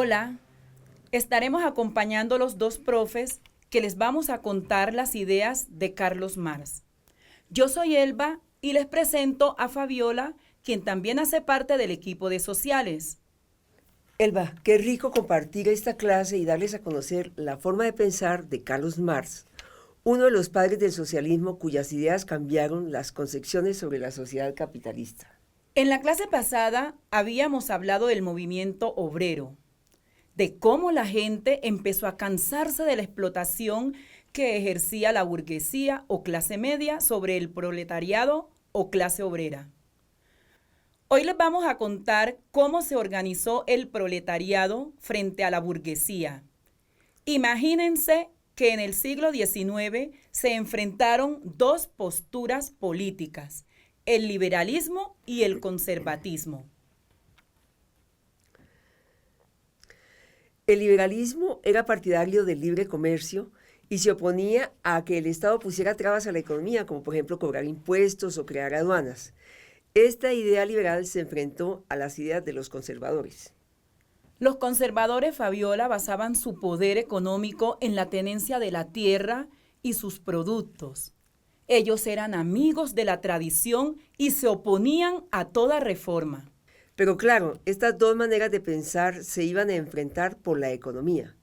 Hola, estaremos acompañando a los dos profes que les vamos a contar las ideas de Carlos Marx. Yo soy Elba y les presento a Fabiola, quien también hace parte del equipo de sociales. Elba, qué rico compartir esta clase y darles a conocer la forma de pensar de Carlos Marx, uno de los padres del socialismo cuyas ideas cambiaron las concepciones sobre la sociedad capitalista. En la clase pasada habíamos hablado del movimiento obrero, de cómo la gente empezó a cansarse de la explotación que ejercía la burguesía o clase media sobre el proletariado o clase obrera. Hoy les vamos a contar cómo se organizó el proletariado frente a la burguesía. Imagínense que en el siglo XIX se enfrentaron dos posturas políticas, el liberalismo y el conservatismo. El liberalismo era partidario del libre comercio y se oponía a que el Estado pusiera trabas a la economía, como por ejemplo cobrar impuestos o crear aduanas. Esta idea liberal se enfrentó a las ideas de los conservadores. Los conservadores, Fabiola, basaban su poder económico en la tenencia de la tierra y sus productos. Ellos eran amigos de la tradición y se oponían a toda reforma. Pero claro, estas dos maneras de pensar se iban a enfrentar por la economía.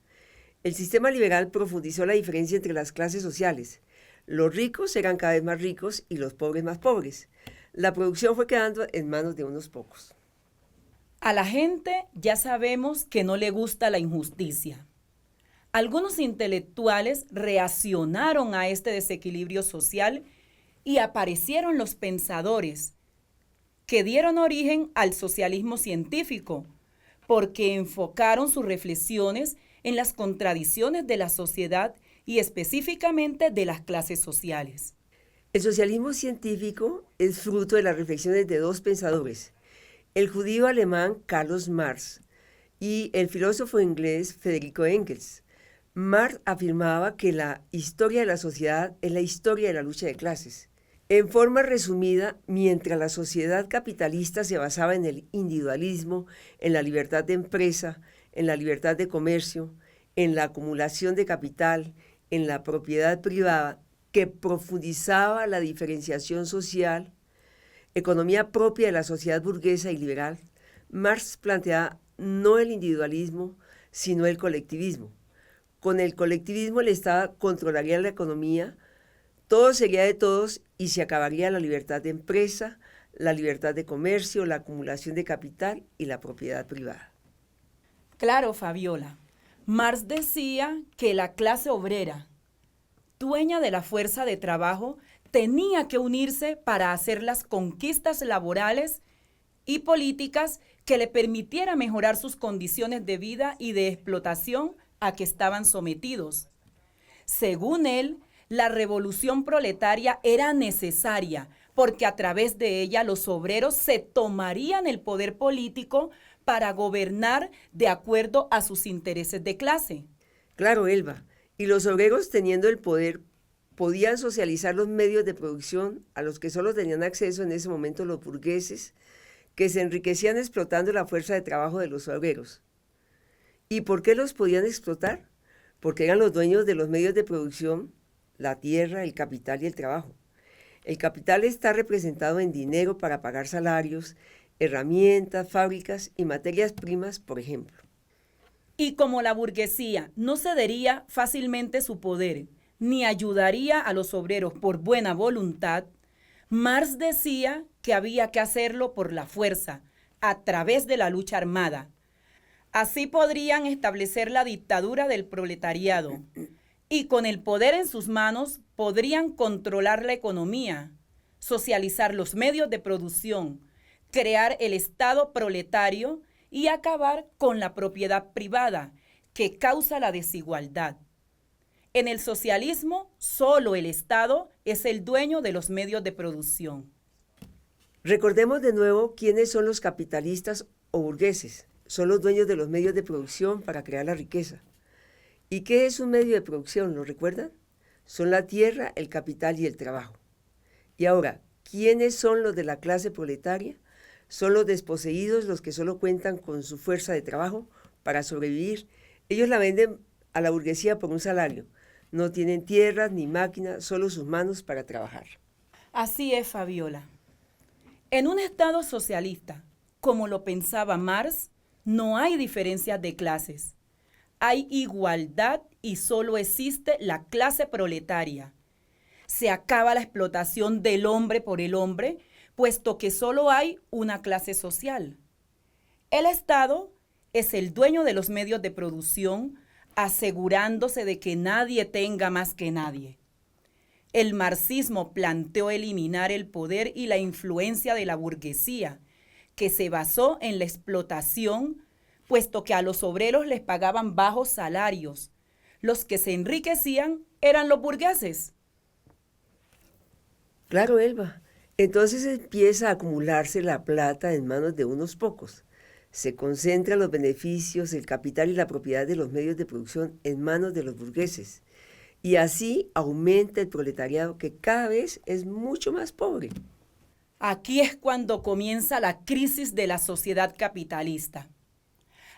El sistema liberal profundizó la diferencia entre las clases sociales. Los ricos eran cada vez más ricos y los pobres más pobres. La producción fue quedando en manos de unos pocos. A la gente ya sabemos que no le gusta la injusticia. Algunos intelectuales reaccionaron a este desequilibrio social y aparecieron los pensadores que dieron origen al socialismo científico, porque enfocaron sus reflexiones en las contradicciones de la sociedad y específicamente de las clases sociales. El socialismo científico es fruto de las reflexiones de dos pensadores, el judío alemán Carlos Marx y el filósofo inglés Federico Engels. Marx afirmaba que la historia de la sociedad es la historia de la lucha de clases. En forma resumida, mientras la sociedad capitalista se basaba en el individualismo, en la libertad de empresa, en la libertad de comercio, en la acumulación de capital, en la propiedad privada, que profundizaba la diferenciación social, economía propia de la sociedad burguesa y liberal, Marx planteaba no el individualismo, sino el colectivismo. Con el colectivismo el Estado controlaría la economía, todo sería de todos y se acabaría la libertad de empresa, la libertad de comercio, la acumulación de capital y la propiedad privada. Claro, Fabiola. Marx decía que la clase obrera, dueña de la fuerza de trabajo, tenía que unirse para hacer las conquistas laborales y políticas que le permitiera mejorar sus condiciones de vida y de explotación a que estaban sometidos. Según él, la revolución proletaria era necesaria porque a través de ella los obreros se tomarían el poder político para gobernar de acuerdo a sus intereses de clase. Claro, Elba, y los obreros teniendo el poder podían socializar los medios de producción a los que solo tenían acceso en ese momento los burgueses, que se enriquecían explotando la fuerza de trabajo de los obreros. ¿Y por qué los podían explotar? Porque eran los dueños de los medios de producción, la tierra, el capital y el trabajo. El capital está representado en dinero para pagar salarios, herramientas, fábricas y materias primas, por ejemplo. Y como la burguesía no cedería fácilmente su poder, ni ayudaría a los obreros por buena voluntad, Marx decía que había que hacerlo por la fuerza, a través de la lucha armada. Así podrían establecer la dictadura del proletariado y con el poder en sus manos podrían controlar la economía, socializar los medios de producción, crear el Estado proletario y acabar con la propiedad privada que causa la desigualdad. En el socialismo, solo el Estado es el dueño de los medios de producción. Recordemos de nuevo quiénes son los capitalistas o burgueses. Son los dueños de los medios de producción para crear la riqueza. ¿Y qué es un medio de producción? ¿Lo recuerdan? Son la tierra, el capital y el trabajo. Y ahora, ¿quiénes son los de la clase proletaria? Son los desposeídos, los que solo cuentan con su fuerza de trabajo para sobrevivir. Ellos la venden a la burguesía por un salario. No tienen tierras ni máquinas, solo sus manos para trabajar. Así es, Fabiola. En un Estado socialista, como lo pensaba Marx, no hay diferencias de clases. Hay igualdad y solo existe la clase proletaria. Se acaba la explotación del hombre por el hombre, puesto que solo hay una clase social. El Estado es el dueño de los medios de producción, asegurándose de que nadie tenga más que nadie. El marxismo planteó eliminar el poder y la influencia de la burguesía, que se basó en la explotación, puesto que a los obreros les pagaban bajos salarios. Los que se enriquecían eran los burgueses. Claro, Elba. Entonces empieza a acumularse la plata en manos de unos pocos. Se concentran los beneficios, el capital y la propiedad de los medios de producción en manos de los burgueses. Y así aumenta el proletariado, que cada vez es mucho más pobre. Aquí es cuando comienza la crisis de la sociedad capitalista.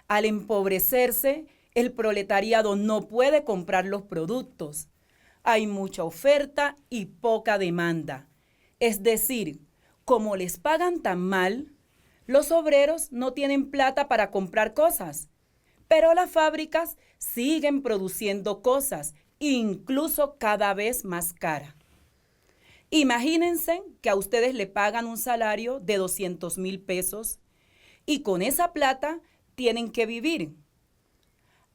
Al empobrecerse, el proletariado no puede comprar los productos. Hay mucha oferta y poca demanda. Es decir, como les pagan tan mal, los obreros no tienen plata para comprar cosas, pero las fábricas siguen produciendo cosas, incluso cada vez más cara. Imagínense que a ustedes le pagan un salario de 200,000 pesos y con esa plata tienen que vivir.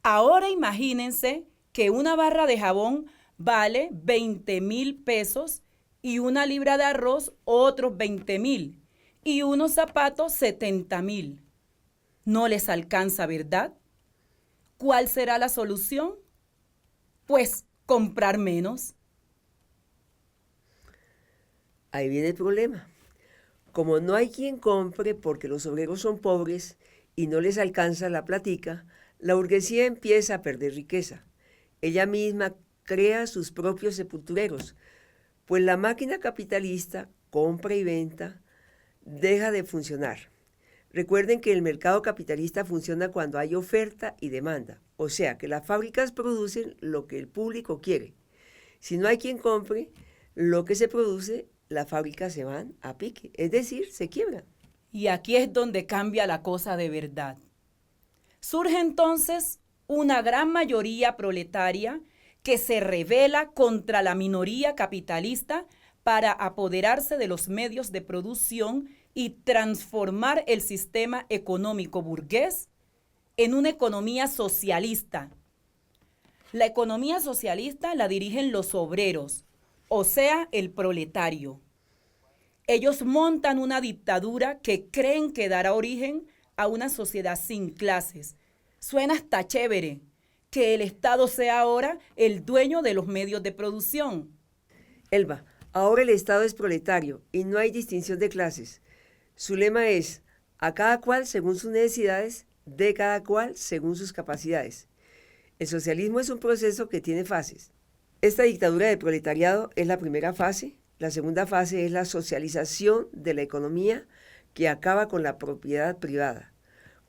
Ahora imagínense que una barra de jabón vale 20,000 pesos y una libra de arroz otros 20,000 y unos zapatos 70,000. No les alcanza, ¿verdad? ¿Cuál será la solución? Pues comprar menos. Ahí viene el problema. Como no hay quien compre porque los obreros son pobres y no les alcanza la platica, la burguesía empieza a perder riqueza. Ella misma crea sus propios sepultureros, pues la máquina capitalista, compra y venta, deja de funcionar. Recuerden que el mercado capitalista funciona cuando hay oferta y demanda, o sea que las fábricas producen lo que el público quiere. Si no hay quien compre lo que se produce, las fábricas se van a pique, es decir, se quiebran. Y aquí es donde cambia la cosa de verdad. Surge entonces una gran mayoría proletaria que se rebela contra la minoría capitalista para apoderarse de los medios de producción y transformar el sistema económico burgués en una economía socialista. La economía socialista la dirigen los obreros, o sea, el proletario. Ellos montan una dictadura que creen que dará origen a una sociedad sin clases. Suena hasta chévere que el Estado sea ahora el dueño de los medios de producción. Elba, ahora el Estado es proletario y no hay distinción de clases. Su lema es, a cada cual según sus necesidades, de cada cual según sus capacidades. El socialismo es un proceso que tiene fases. Esta dictadura del proletariado es la primera fase. La segunda fase es la socialización de la economía que acaba con la propiedad privada.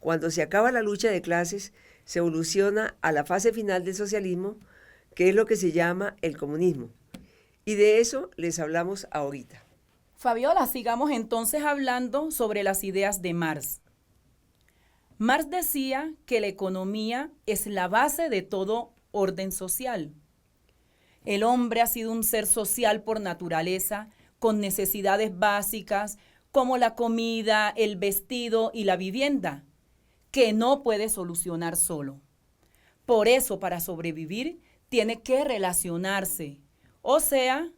Cuando se acaba la lucha de clases, se evoluciona a la fase final del socialismo, que es lo que se llama el comunismo. Y de eso les hablamos ahorita. Fabiola, sigamos entonces hablando sobre las ideas de Marx. Marx decía que la economía es la base de todo orden social. El hombre ha sido un ser social por naturaleza, con necesidades básicas como la comida, el vestido y la vivienda, que no puede solucionar solo. Por eso, para sobrevivir, tiene que relacionarse, o sea,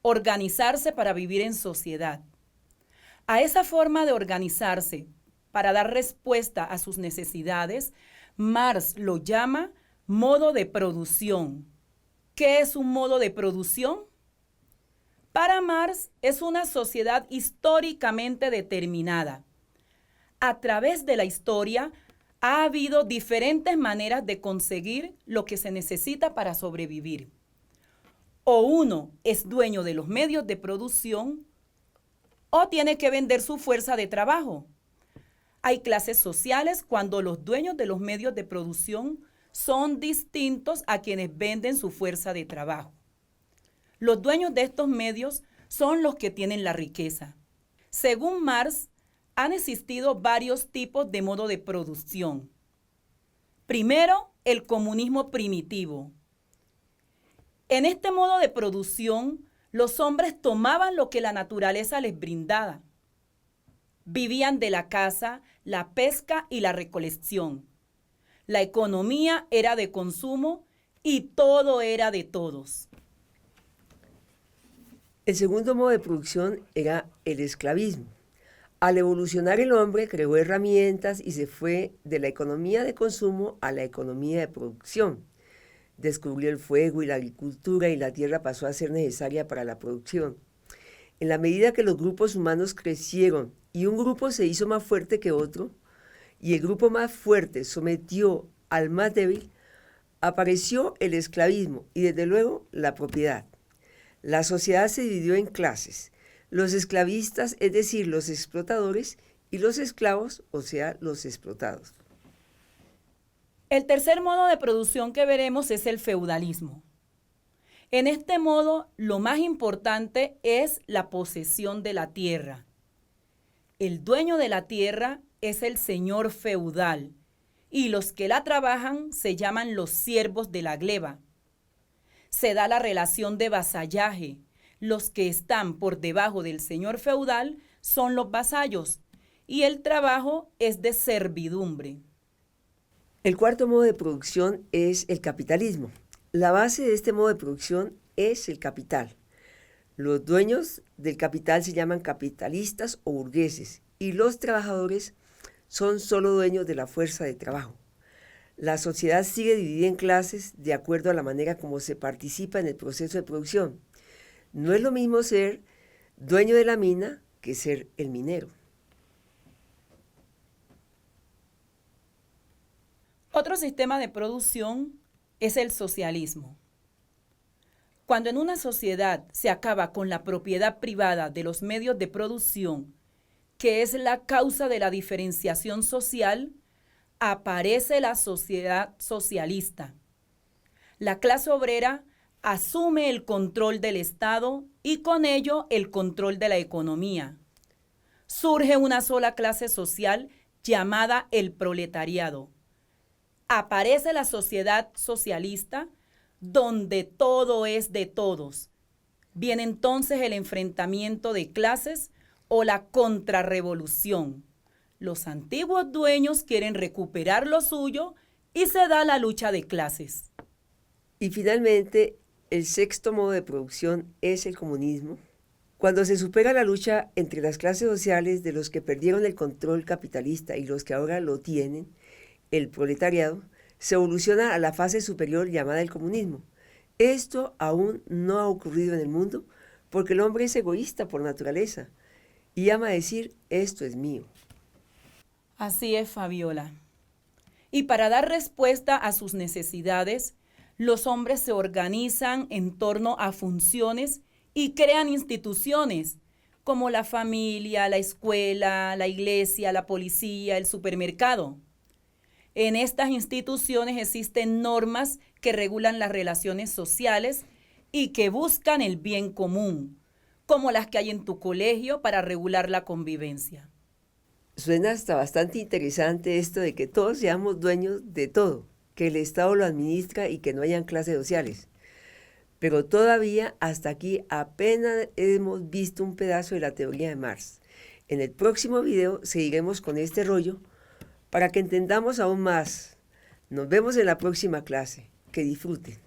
organizarse para vivir en sociedad. A esa forma de organizarse para dar respuesta a sus necesidades, Marx lo llama modo de producción. ¿Qué es un modo de producción? Para Marx es una sociedad históricamente determinada. A través de la historia ha habido diferentes maneras de conseguir lo que se necesita para sobrevivir. O uno es dueño de los medios de producción o tiene que vender su fuerza de trabajo. Hay clases sociales cuando los dueños de los medios de producción son distintos a quienes venden su fuerza de trabajo. Los dueños de estos medios son los que tienen la riqueza. Según Marx, han existido varios tipos de modo de producción. Primero, el comunismo primitivo. En este modo de producción, los hombres tomaban lo que la naturaleza les brindaba. Vivían de la caza, la pesca y la recolección. La economía era de consumo y todo era de todos. El segundo modo de producción era el esclavismo. Al evolucionar el hombre creó herramientas y se fue de la economía de consumo a la economía de producción. Descubrió el fuego y la agricultura y la tierra pasó a ser necesaria para la producción. En la medida que los grupos humanos crecieron y un grupo se hizo más fuerte que otro, y el grupo más fuerte sometió al más débil, apareció el esclavismo y desde luego la propiedad. La sociedad se dividió en clases, los esclavistas, es decir, los explotadores, y los esclavos, o sea, los explotados. El tercer modo de producción que veremos es el feudalismo. En este modo, lo más importante es la posesión de la tierra. El dueño de la tierra es el señor feudal y los que la trabajan se llaman los siervos de la gleba. Se da la relación de vasallaje. Los que están por debajo del señor feudal son los vasallos y el trabajo es de servidumbre. El cuarto modo de producción es el capitalismo. La base de este modo de producción es el capital. Los dueños del capital se llaman capitalistas o burgueses y los trabajadores son solo dueños de la fuerza de trabajo. La sociedad sigue dividida en clases de acuerdo a la manera como se participa en el proceso de producción. No es lo mismo ser dueño de la mina que ser el minero. Otro sistema de producción es el socialismo. Cuando en una sociedad se acaba con la propiedad privada de los medios de producción, que es la causa de la diferenciación social, aparece la sociedad socialista. La clase obrera asume el control del Estado y con ello el control de la economía. Surge una sola clase social llamada el proletariado. Aparece la sociedad socialista donde todo es de todos. Viene entonces el enfrentamiento de clases o la contrarrevolución. Los antiguos dueños quieren recuperar lo suyo y se da la lucha de clases. Y finalmente, el sexto modo de producción es el comunismo. Cuando se supera la lucha entre las clases sociales de los que perdieron el control capitalista y los que ahora lo tienen, el proletariado, se evoluciona a la fase superior llamada el comunismo. Esto aún no ha ocurrido en el mundo porque el hombre es egoísta por naturaleza y ama decir, esto es mío. Así es, Fabiola. Y para dar respuesta a sus necesidades, los hombres se organizan en torno a funciones y crean instituciones como la familia, la escuela, la iglesia, la policía, el supermercado. En estas instituciones existen normas que regulan las relaciones sociales y que buscan el bien común, como las que hay en tu colegio para regular la convivencia. Suena hasta bastante interesante esto de que todos seamos dueños de todo, que el Estado lo administra y que no hayan clases sociales. Pero todavía hasta aquí apenas hemos visto un pedazo de la teoría de Marx. En el próximo video seguiremos con este rollo para que entendamos aún más. Nos vemos en la próxima clase. Que disfruten.